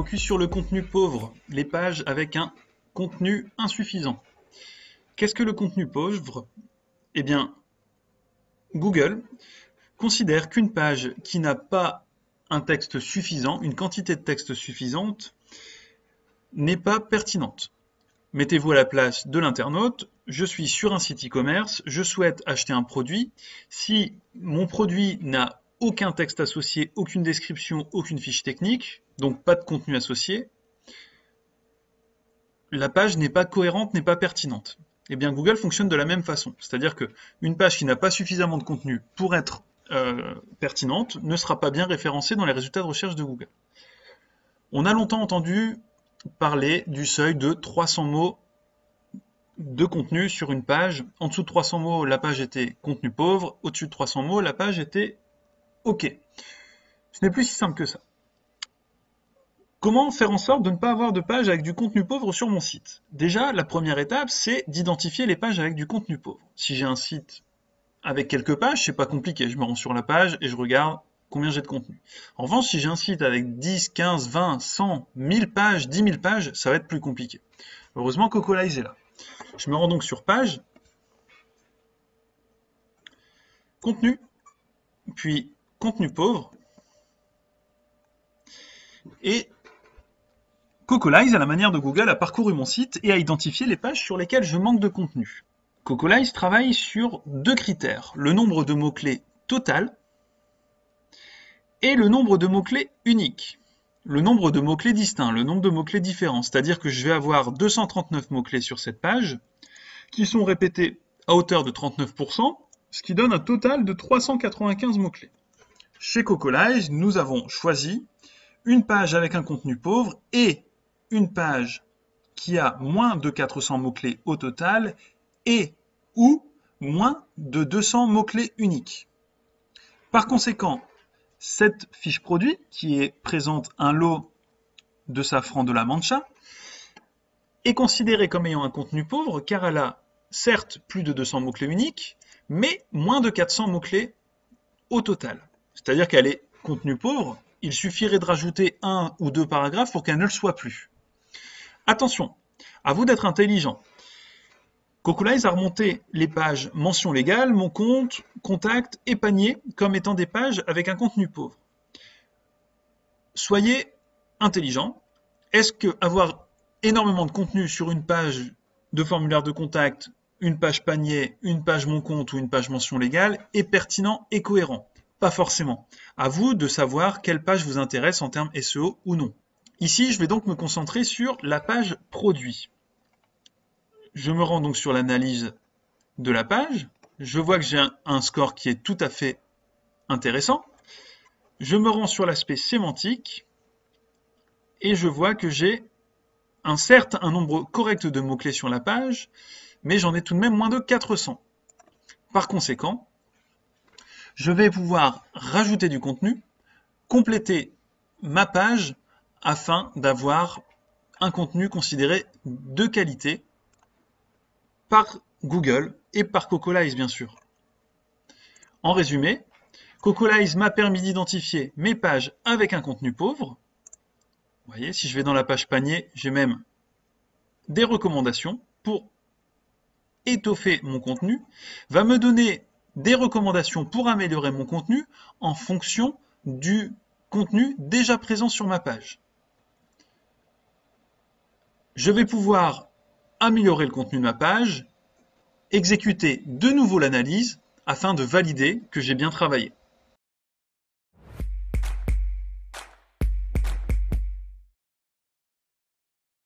focus sur le contenu pauvre, les pages avec un contenu insuffisant. Qu'est-ce que le contenu pauvre? Eh bien, Google considère qu'une page qui n'a pas un texte suffisant, une quantité de texte suffisante, n'est pas pertinente. Mettez-vous à la place de l'internaute, je suis sur un site e-commerce, je souhaite acheter un produit. Si mon produit n'a aucun texte associé, aucune description, aucune fiche technique, donc pas de contenu associé, la page n'est pas cohérente, n'est pas pertinente. Eh bien, Google fonctionne de la même façon. C'est-à-dire qu'une page qui n'a pas suffisamment de contenu pour être pertinente ne sera pas bien référencée dans les résultats de recherche de Google. On a longtemps entendu parler du seuil de 300 mots de contenu sur une page. En dessous de 300 mots, la page était contenu pauvre. Au-dessus de 300 mots, la page était OK. Ce n'est plus si simple que ça. Comment faire en sorte de ne pas avoir de page avec du contenu pauvre sur mon site? Déjà, la première étape, c'est d'identifier les pages avec du contenu pauvre. Si j'ai un site avec quelques pages, c'est pas compliqué. Je me rends sur la page et je regarde combien j'ai de contenu. En revanche, si j'ai un site avec 10, 15, 20, 100, 1000 pages, 10 000 pages, ça va être plus compliqué. Heureusement, Cocolize est là. Je me rends donc sur page, contenu, puis contenu pauvre, et Cocolize, à la manière de Google, a parcouru mon site et a identifié les pages sur lesquelles je manque de contenu. Cocolize travaille sur deux critères, le nombre de mots-clés total et le nombre de mots-clés uniques. Le nombre de mots-clés distincts, le nombre de mots-clés différents, c'est-à-dire que je vais avoir 239 mots-clés sur cette page qui sont répétés à hauteur de 39%, ce qui donne un total de 395 mots-clés. Chez Cocolize, nous avons choisi une page avec un contenu pauvre et une page qui a moins de 400 mots-clés au total et ou moins de 200 mots-clés uniques. Par conséquent, cette fiche produit, qui présente un lot de safran de la Mancha, est considérée comme ayant un contenu pauvre car elle a certes plus de 200 mots-clés uniques, mais moins de 400 mots-clés au total. C'est-à-dire qu'elle est contenu pauvre, il suffirait de rajouter un ou deux paragraphes pour qu'elle ne le soit plus. Attention, à vous d'être intelligent. Cocolize a remonté les pages mention légale, mon compte, contact et panier comme étant des pages avec un contenu pauvre. Soyez intelligent. Est-ce que avoir énormément de contenu sur une page de formulaire de contact, une page panier, une page mon compte ou une page mention légale est pertinent et cohérent? Pas forcément. À vous de savoir quelle page vous intéresse en termes SEO ou non. Ici, je vais donc me concentrer sur la page produit. Je me rends donc sur l'analyse de la page. Je vois que j'ai un score qui est tout à fait intéressant. Je me rends sur l'aspect sémantique et je vois que j'ai un nombre correct de mots-clés sur la page, mais j'en ai tout de même moins de 400. Par conséquent, je vais pouvoir rajouter du contenu, compléter ma page afin d'avoir un contenu considéré de qualité par Google et par Cocolize bien sûr. En résumé, Cocolize m'a permis d'identifier mes pages avec un contenu pauvre. Vous voyez, si je vais dans la page panier, j'ai même des recommandations pour étoffer mon contenu, va me donner des recommandations pour améliorer mon contenu en fonction du contenu déjà présent sur ma page. Je vais pouvoir améliorer le contenu de ma page, exécuter de nouveau l'analyse afin de valider que j'ai bien travaillé.